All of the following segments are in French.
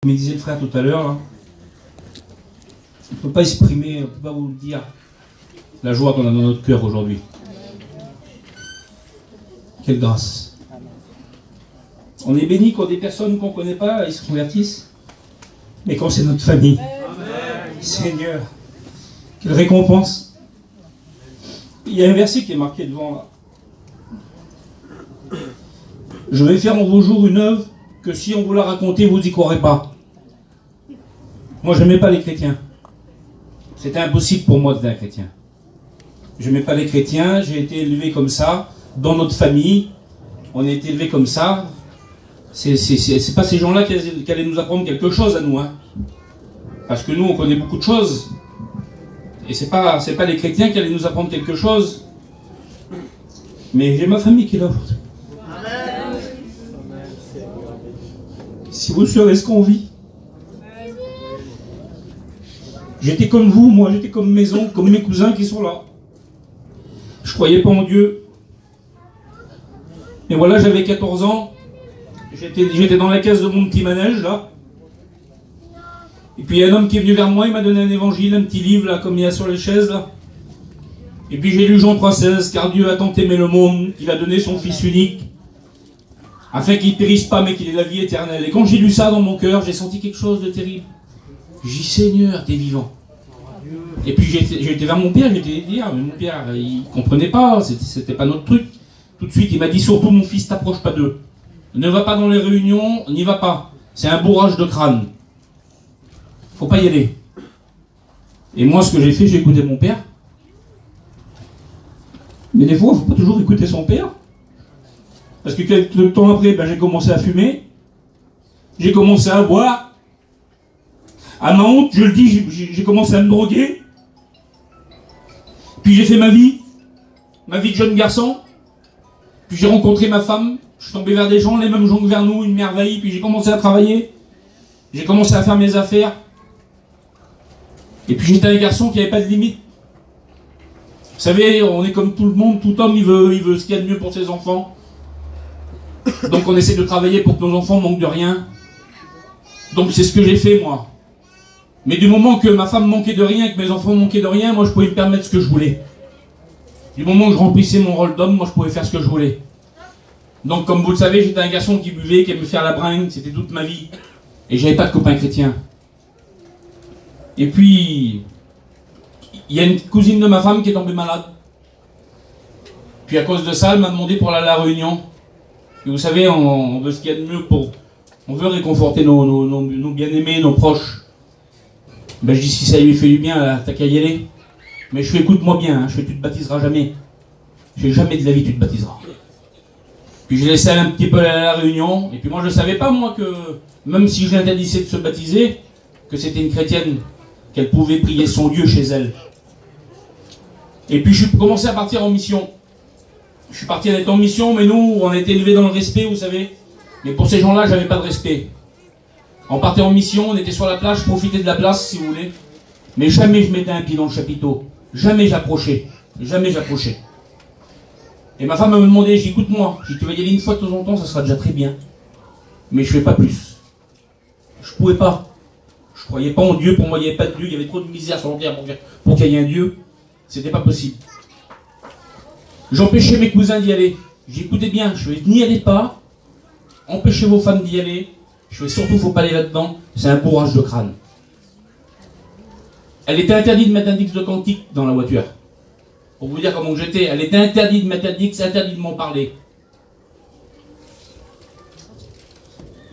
Comme disait le frère tout à l'heure, on ne peut pas exprimer, on ne peut pas vous dire la joie qu'on a dans notre cœur aujourd'hui. Quelle grâce. On est béni quand des personnes qu'on ne connaît pas, ils se convertissent. Mais quand c'est notre famille, Seigneur, quelle récompense. Il y a un verset qui est marqué devant là. Je vais faire en vos jours une œuvre que si on vous la racontait, vous n'y croirez pas. Moi, je n'aimais pas les chrétiens. C'était impossible pour moi d'être un chrétien. Je n'aimais pas les chrétiens, j'ai été élevé comme ça, dans notre famille, on a été élevé comme ça. C'est pas ces gens-là qui allaient nous apprendre quelque chose à nous, hein. Parce que nous, on connaît beaucoup de choses. Et c'est pas les chrétiens qui allaient nous apprendre quelque chose. Mais j'ai ma famille qui est là aujourd'hui. Si vous saurez ce qu'on vit. J'étais comme vous, moi, j'étais comme maison, comme mes cousins qui sont là. Je croyais pas en Dieu. Et voilà, j'avais 14 ans. J'étais dans la caisse de mon petit manège, là. Et puis il y a un homme qui est venu vers moi, il m'a donné un évangile, un petit livre, là, comme il y a sur les chaises, là. Et puis j'ai lu Jean 3,16, car Dieu a tant aimé le monde, qu'il a donné son Fils unique, afin qu'il ne périsse pas, mais qu'il ait la vie éternelle. Et quand j'ai lu ça dans mon cœur, j'ai senti quelque chose de terrible. J'ai dit, Seigneur, t'es vivant. Et puis j'ai été vers mon père, j'ai été dire, mais mon père, il ne comprenait pas, c'était pas notre truc. Tout de suite, il m'a dit, surtout mon fils, t'approche pas d'eux. Ne va pas dans les réunions, n'y va pas. C'est un bourrage de crâne. Faut pas y aller. Et moi, ce que j'ai fait, j'ai écouté mon père. Mais des fois, il ne faut pas toujours écouter son père. Parce que quelques temps après, j'ai commencé à fumer. J'ai commencé à boire. À ma honte, je le dis, j'ai commencé à me droguer. Puis j'ai fait ma vie de jeune garçon. Puis j'ai rencontré ma femme. Je suis tombé vers des gens, les mêmes gens que vers nous, une merveille. Puis j'ai commencé à travailler. J'ai commencé à faire mes affaires. Et puis j'étais un garçon qui n'avait pas de limite. Vous savez, on est comme tout le monde, tout homme, il veut ce qu'il y a de mieux pour ses enfants. Donc on essaie de travailler pour que nos enfants manquent de rien. Donc c'est ce que j'ai fait, moi. Mais du moment que ma femme manquait de rien, que mes enfants manquaient de rien, moi je pouvais me permettre ce que je voulais. Du moment que je remplissais mon rôle d'homme, moi je pouvais faire ce que je voulais. Donc comme vous le savez, j'étais un garçon qui buvait, qui aimait faire la bringue, c'était toute ma vie. Et j'avais pas de copains chrétiens. Et puis, il y a une cousine de ma femme qui est tombée malade. Puis à cause de ça, elle m'a demandé pour aller à la réunion. Et vous savez, on veut ce qu'il y a de mieux pour... On veut réconforter nos bien-aimés, nos proches. Je dis, si ça lui fait du bien, t'as qu'à y aller. Mais je fais, écoute-moi bien, hein, je fais, tu te baptiseras jamais. Je fais, jamais de la vie, tu te baptiseras. Puis j'ai laissé aller un petit peu à la réunion. Et puis moi, je savais pas, moi, que même si je l'interdisais de se baptiser, que c'était une chrétienne, qu'elle pouvait prier son Dieu chez elle. Et puis je suis commencé à partir en mission. Je suis parti être en mission, mais nous, on a été élevés dans le respect, vous savez. Mais pour ces gens-là, j'avais pas de respect. On partait en mission, on était sur la plage, je profitais de la place, si vous voulez. Mais jamais je mettais un pied dans le chapiteau. Jamais j'approchais. Jamais j'approchais. Et ma femme me demandait, j'ai dit, écoute-moi, tu vas y aller une fois de temps en temps, ça sera déjà très bien. Mais je fais pas plus. Je pouvais pas. Je croyais pas en Dieu, pour moi il n'y avait pas de Dieu, il y avait trop de misère sur la terre pour qu'il y ait un Dieu. C'était pas possible. J'empêchais mes cousins d'y aller. J'écoutais bien, je fais, n'y allez pas, empêchez vos femmes d'y aller. Je fais, surtout, faut pas aller là-dedans, c'est un bourrage de crâne. Elle était interdite de mettre un disque de cantique dans la voiture. Pour vous dire comment j'étais, elle était interdite de mettre un disque, c'est interdit de m'en parler.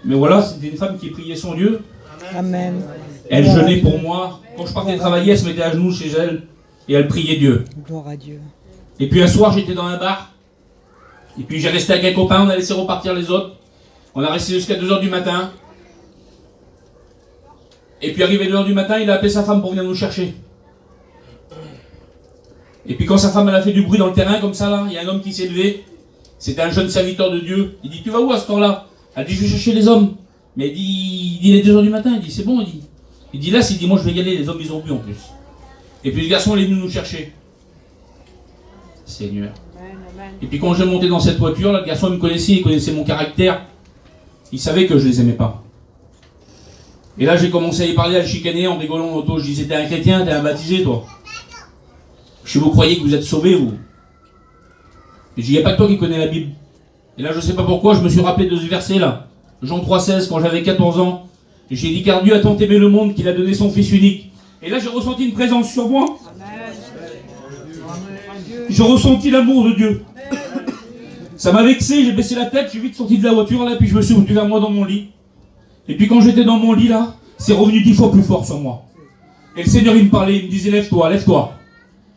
Mais voilà, c'était une femme qui priait son Dieu. Amen. Elle jeûnait pour moi. Quand je partais travailler, elle se mettait à genoux chez elle et elle priait Dieu. Gloire à Dieu. Et puis un soir, j'étais dans un bar. Et puis j'ai resté avec un copain, on a laissé repartir les autres. On a resté jusqu'à 2h du matin. Et puis arrivé 2h du matin, il a appelé sa femme pour venir nous chercher. Et puis quand sa femme elle a fait du bruit dans le terrain, comme ça là, il y a un homme qui s'est levé. C'était un jeune serviteur de Dieu. Il dit, tu vas où à ce temps-là? Elle dit, je vais chercher les hommes. Mais il est 2h du matin, il dit, c'est bon, il dit. Il dit, là, s'il dit, moi je vais y aller, les hommes ils ont bu en plus. Et puis le garçon il est venu nous chercher. Seigneur. Et puis quand j'ai monté dans cette voiture, là, le garçon il me connaissait, il connaissait mon caractère. Il savait que je les aimais pas. Et là, j'ai commencé à y parler, à le chicaner en rigolant en auto. Je disais, t'es un chrétien, t'es un baptisé, toi. Je vous croyez que vous êtes sauvés, vous. Et je dis, il n'y a pas que toi qui connais la Bible. Et là, je ne sais pas pourquoi, je me suis rappelé de ce verset-là. Jean 3,16, quand j'avais 14 ans. Et j'ai dit, car Dieu a tant aimé le monde qu'il a donné son Fils unique. Et là, j'ai ressenti une présence sur moi. J'ai ressenti l'amour de Dieu. Ça m'a vexé, j'ai baissé la tête, j'ai vite sorti de la voiture, là, puis je me suis retrouvé vers moi dans mon lit. Et puis quand j'étais dans mon lit, là, c'est revenu 10 fois plus fort sur moi. Et le Seigneur, il me parlait, il me disait, lève-toi, lève-toi.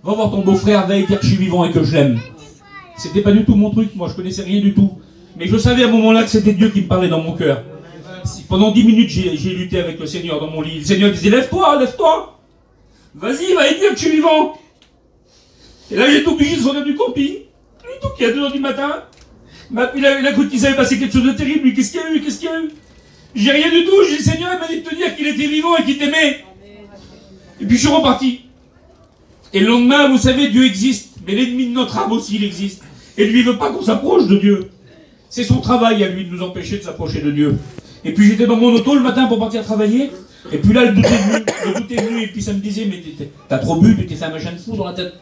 Va voir ton beau-frère, va lui dire que je suis vivant et que je l'aime. C'était pas du tout mon truc, moi, je connaissais rien du tout. Mais je savais à un moment-là que c'était Dieu qui me parlait dans mon cœur. Pendant 10 minutes, j'ai lutté avec le Seigneur dans mon lit. Le Seigneur disait, lève-toi, lève-toi. Vas-y, va lui dire que je suis vivant. Et là, j'ai été obligé de sortir du camping. Lui, tout qui est à 2h du matin. Il a cru qu'il s'avait passé quelque chose de terrible. Lui, qu'est-ce qu'il y a eu? Qu'est-ce qu'il y a eu? J'ai rien du tout. J'ai dit, le Seigneur, il m'a dit de te dire qu'il était vivant et qu'il t'aimait. Et puis, je suis reparti. Et le lendemain, vous savez, Dieu existe. Mais l'ennemi de notre âme aussi, il existe. Et lui, il veut pas qu'on s'approche de Dieu. C'est son travail à lui de nous empêcher de s'approcher de Dieu. Et puis, j'étais dans mon auto le matin pour partir travailler. Et puis là, le doute est venu. Et puis, ça me disait, mais t'as trop bu, tu t'es fait un machin de fou dans la tête.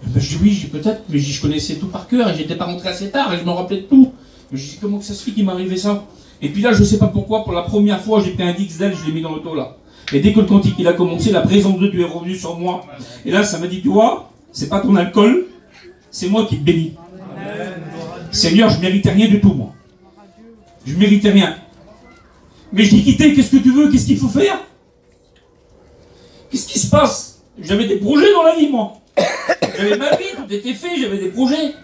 Ben, je dis oui, peut-être, mais je connaissais tout par cœur et j'étais pas rentré assez tard et je me rappelais de tout. Mais je dis comment que ça se fait qu'il m'arrivait ça? Et puis là, je sais pas pourquoi, pour la première fois, j'ai pris un Dixdel, je l'ai mis dans l'auto là. Et dès que le cantique il a commencé, la présence de Dieu est revenue sur moi. Et là, ça m'a dit, tu vois, c'est pas ton alcool, c'est moi qui te bénis. Seigneur, je méritais rien du tout, moi. Je méritais rien. Mais je dis, quitter, qu'est-ce que tu veux? Qu'est-ce qu'il faut faire? Qu'est-ce qui se passe? J'avais des projets dans la vie, moi. J'avais ma vie, tout était fait, j'avais des projets.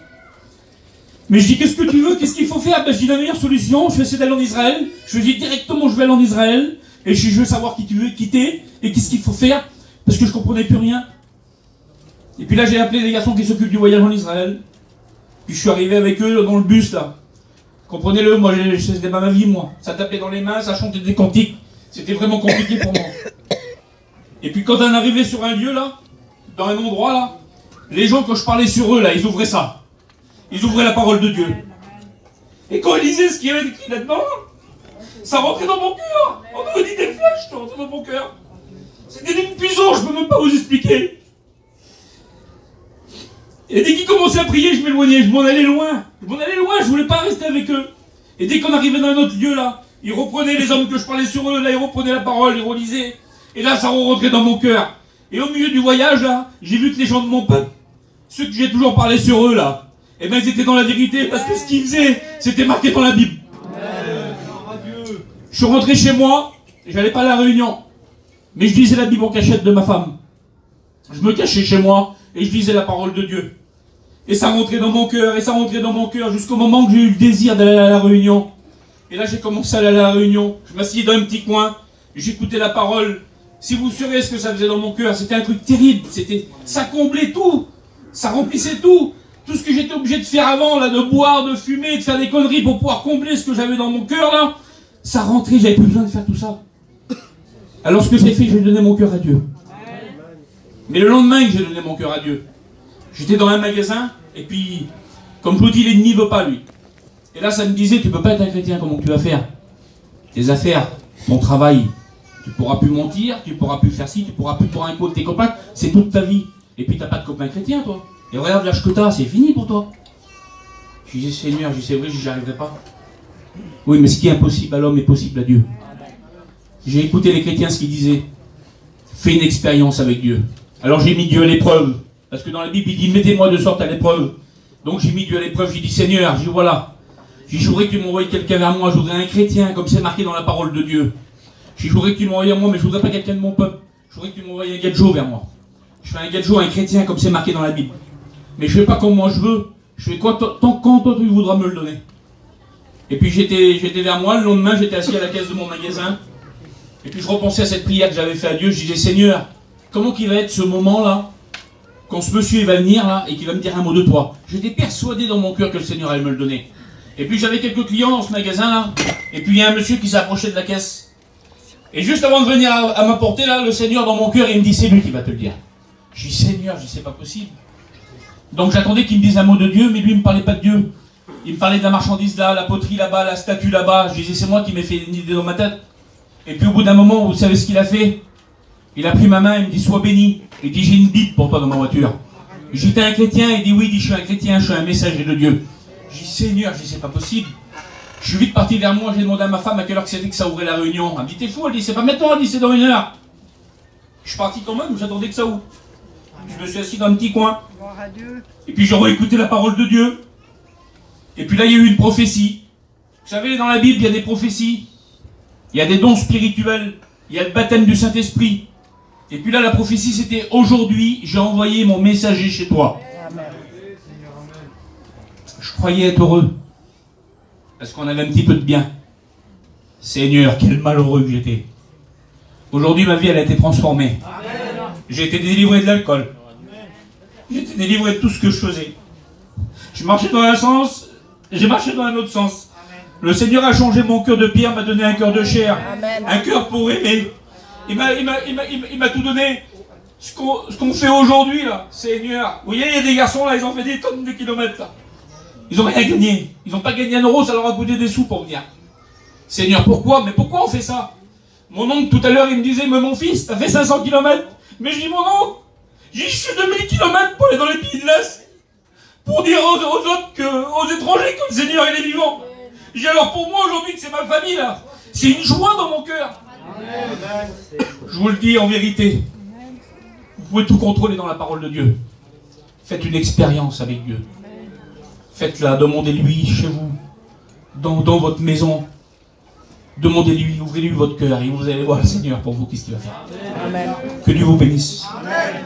Mais je dis, qu'est-ce que tu veux? Qu'est-ce qu'il faut faire? Ben, je dis, la meilleure solution, je vais essayer d'aller en Israël. Je dis directement, je vais aller en Israël. Et je veux savoir qui tu veux quitter. Et qu'est-ce qu'il faut faire? Parce que je comprenais plus rien. Et puis là, j'ai appelé les garçons qui s'occupent du voyage en Israël. Puis je suis arrivé avec eux dans le bus, là. Comprenez-le, moi, c'était pas ma vie, moi. Ça tapait dans les mains, ça chantait des cantiques. C'était vraiment compliqué pour moi. Et puis quand on arrivait sur un lieu, là, dans un endroit, là, les gens, quand je parlais sur eux, là, ils ouvraient ça. Ils ouvraient la parole de Dieu. Et quand ils lisaient ce qu'il y avait écrit là-dedans, ça rentrait dans mon cœur. On aurait dit des flèches, ça rentrait dans mon cœur. C'était d'une puissance, je peux même pas vous expliquer. Et dès qu'ils commençaient à prier, je m'éloignais, je m'en allais loin. Je voulais pas rester avec eux. Et dès qu'on arrivait dans un autre lieu, là, ils reprenaient les hommes que je parlais sur eux, là, ils reprenaient la parole, ils relisaient. Et là, ça rentrait dans mon cœur. Et au milieu du voyage, là, j'ai vu que les gens de mon peuple, ceux que j'ai toujours parlé sur eux, là, eh ben, ils étaient dans la vérité, parce que ce qu'ils faisaient, c'était marqué dans la Bible. Je suis rentré chez moi, j'allais pas à la réunion, mais je lisais la Bible en cachette de ma femme. Je me cachais chez moi, et je lisais la parole de Dieu. Et ça rentrait dans mon cœur, jusqu'au moment que j'ai eu le désir d'aller à la réunion. Et là, j'ai commencé à aller à la réunion, je m'asseyais dans un petit coin, j'écoutais la parole. Si vous sauriez ce que ça faisait dans mon cœur, c'était un truc terrible, ça comblait tout, ça remplissait tout. Tout ce que j'étais obligé de faire avant, là, de boire, de fumer, de faire des conneries pour pouvoir combler ce que j'avais dans mon cœur, là, ça rentrait, j'avais plus besoin de faire tout ça. Alors ce que j'ai fait, j'ai donné mon cœur à Dieu. Mais le lendemain que j'ai donné mon cœur à Dieu, j'étais dans un magasin, et puis, comme je vous dis, l'ennemi ne veut pas, lui. Et là, ça me disait, tu peux pas être un chrétien, comment tu vas faire? Tes affaires, ton travail, tu pourras plus mentir, tu pourras plus faire ci, tu pourras plus te rendre compte de tes copains, c'est toute ta vie. Et puis t'as pas de copains chrétiens, toi. Et regarde l'âge que t'as, c'est fini pour toi. Je disais, Seigneur, je dis, c'est vrai, j'y arriverai pas. Oui, mais ce qui est impossible à l'homme est possible à Dieu. J'ai écouté les chrétiens ce qu'ils disaient. Fais une expérience avec Dieu. Alors j'ai mis Dieu à l'épreuve. Parce que dans la Bible, il dit, mettez-moi de sorte à l'épreuve. Donc j'ai mis Dieu à l'épreuve, j'ai dit, Seigneur, j'ai dit, voilà. Je voudrais que tu m'envoies quelqu'un vers moi, je voudrais un chrétien, comme c'est marqué dans la parole de Dieu. Je voudrais que tu m'envoies à moi, mais je voudrais pas quelqu'un de mon peuple. Je voudrais que tu m'envoies un gadjo vers moi. Je fais un gadjo, un chrétien, comme c'est marqué dans la Bible. Mais je fais pas comme moi je veux. Je fais quoi quand toi tu voudras me le donner. Et puis j'étais vers moi, le lendemain j'étais assis à la caisse de mon magasin. Et puis je repensais à cette prière que j'avais fait à Dieu. Je disais, Seigneur, comment qu'il va être ce moment-là, quand ce monsieur il va venir là et qu'il va me dire un mot de toi. J'étais persuadé dans mon cœur que le Seigneur allait me le donner. Et puis j'avais quelques clients dans ce magasin là. Et puis il y a un monsieur qui s'est approché de la caisse. Et juste avant de venir à m'apporter là, le Seigneur dans mon cœur, il me dit, c'est lui qui va te le dire. Je dis, Seigneur, je dis, c'est pas possible. Donc j'attendais qu'il me dise un mot de Dieu, mais lui il me parlait pas de Dieu. Il me parlait de la marchandise là, la poterie là-bas, la statue là-bas. Je disais, c'est moi qui m'ai fait une idée dans ma tête. Et puis au bout d'un moment, vous savez ce qu'il a fait? Il a pris ma main, il me dit sois béni. Il dit j'ai une Bible pour toi dans ma voiture. J'étais un chrétien, il dit oui, il dit je suis un chrétien, je suis un messager de Dieu. J'ai dit Seigneur, je dis c'est pas possible. Je suis vite parti vers moi, j'ai demandé à ma femme à quelle heure c'était que ça ouvrait la réunion. Elle me dit t'es fou, elle dit c'est pas maintenant, elle dit c'est dans 1 heure. Je suis parti quand même, j'attendais que ça ouvre. Je me suis assis dans un petit coin. Et puis j'ai réécouté la parole de Dieu. Et puis là il y a eu une prophétie. Vous savez, dans la Bible, il y a des prophéties. Il y a des dons spirituels. Il y a le baptême du Saint-Esprit. Et puis là, la prophétie, c'était aujourd'hui, j'ai envoyé mon messager chez toi. Amen. Je croyais être heureux. Parce qu'on avait un petit peu de bien. Seigneur, quel malheureux que j'étais. Aujourd'hui, ma vie, elle a été transformée. J'ai été délivré de l'alcool. J'ai été délivré de tout ce que je faisais. Je marchais dans un sens, j'ai marché dans un autre sens. Le Seigneur a changé mon cœur de pierre, m'a donné un cœur de chair. Amen. Un cœur pour aimer. Il m'a tout donné. Ce qu'on fait aujourd'hui, là, Seigneur. Vous voyez, il y a des garçons, là, ils ont fait des tonnes de kilomètres, là. Ils n'ont rien gagné. Ils n'ont pas gagné 1 euro, ça leur a coûté des sous pour venir. Seigneur, pourquoi? Mais pourquoi on fait ça? Mon oncle, tout à l'heure, il me disait, mais mon fils, t'as fait 500 kilomètres. Mais je dis, mon oncle, je fais 2000 kilomètres pour aller dans les pays de l'Est. Pour dire aux autres, aux étrangers, que le Seigneur, il est vivant. J'ai alors pour moi aujourd'hui que c'est ma famille, là. C'est une joie dans mon cœur. Je vous le dis en vérité. Vous pouvez tout contrôler dans la parole de Dieu. Faites une expérience avec Dieu. Faites-la, demandez-lui chez vous, dans votre maison. Demandez-lui, ouvrez-lui votre cœur et vous allez voir le Seigneur pour vous, qu'est-ce qu'il va faire. Amen. Que Dieu vous bénisse. Amen.